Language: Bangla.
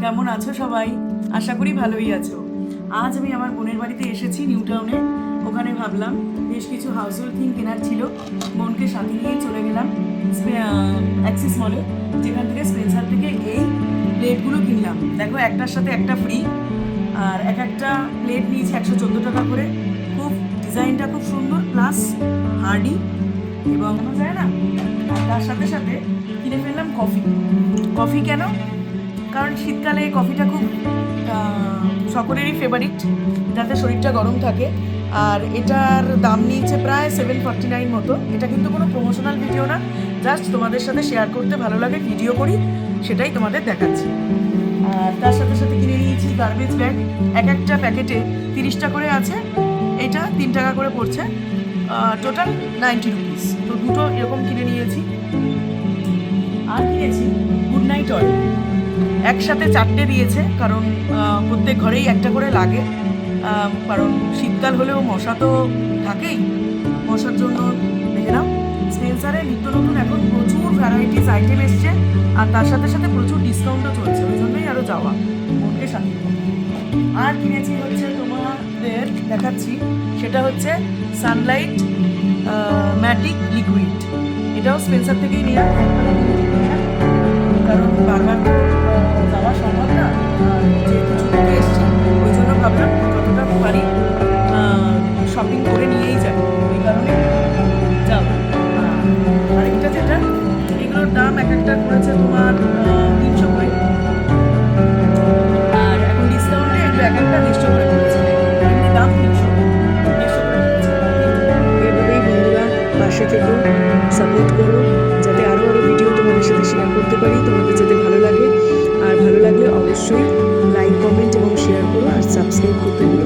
কেমন আছো সবাই? আশা করি ভালোই আছো। আজ আমি আমার বোনের বাড়িতে এসেছি নিউ টাউনে। ওখানে ভাবলাম বেশ কিছু হাউসহোল্ড থিং কেনার ছিল, বোনকে সাথে নিয়েই চলে গেলাম অ্যাক্সিস মলে, যেখান থেকে স্পেন্সার থেকে এই প্লেটগুলো কিনলাম। দেখো, একটার সাথে একটা ফ্রি, আর একটা প্লেট নিয়েছি 114 টাকা করে। খুব ডিজাইনটা খুব সুন্দর, প্লাস হার্ডি এবং যায় না। আর তার সাথে সাথে কিনে ফেললাম কফি। কেন? কারণ শীতকালে কফিটা খুব সকলেরই ফেভারিট, যাতে শরীরটা গরম থাকে। আর এটার দাম নিয়েছে প্রায় 749 মতো। এটা কিন্তু কোনো প্রমোশনাল ভিডিও না, জাস্ট তোমাদের সাথে শেয়ার করতে ভালো লাগে, ভিডিও করি, সেটাই তোমাদের দেখাচ্ছি। আর তার সাথে সাথে কিনে নিয়েছি গার্বেজ ব্যাগ। একটা প্যাকেটে 30টা করে আছে, এটা 3 টাকা করে পড়ছে, টোটাল 90 রুপিস। তো দুটো এরকম কিনে নিয়েছি। আর কিনেছি গুড নাইট অয়েল, একসাথে 4টে দিয়েছে, কারণ প্রত্যেক ঘরেই একটা করে লাগে। কারণ শীতকাল হলেও মশা তো থাকেই, মশার জন্য দেখে নাও। স্পেন্সারে নিত্য নতুন এখন প্রচুর ভ্যারাইটিস আইটেম এসছে, আর তার সাথে সাথে প্রচুর ডিসকাউন্টও চলছে, ওই জন্যই আরও যাওয়া বোনকে সাথে। আর কিনেছি হচ্ছে তোমাদের দেখাচ্ছি, সেটা হচ্ছে সানলাইট ম্যাটিক লিকুইড। এটাও স্পেন্সার থেকেই নেওয়া, কারণ বারবার যাওয়া সম্ভব না, যেহেতু ছুটিতে এসছি, ওই জন্য ভাবলাম যতটা পারি শপিং করে নিয়েই যাই, ওই কারণে যাও। আরেকটা যেটা, এগুলোর দাম একটা করেছে তোমার 300 করে, আর এখন ডিসকাউন্টে এগুলো একটা 150 করে করেছে, এমনি দাম 300 করে করেছে। এভাবেই বন্ধুরা পাশে থেকো, সাপোর্ট করো, যাতে আরও ভিডিও তোমাদের সাথে শেয়ার করতে পারি, তোমাদের যাতে ভালো লাগে। আর ভালো লাগলে অবশ্যই লাইক, কমেন্ট এবং শেয়ার করো, আর সাবস্ক্রাইব করতে ভুলো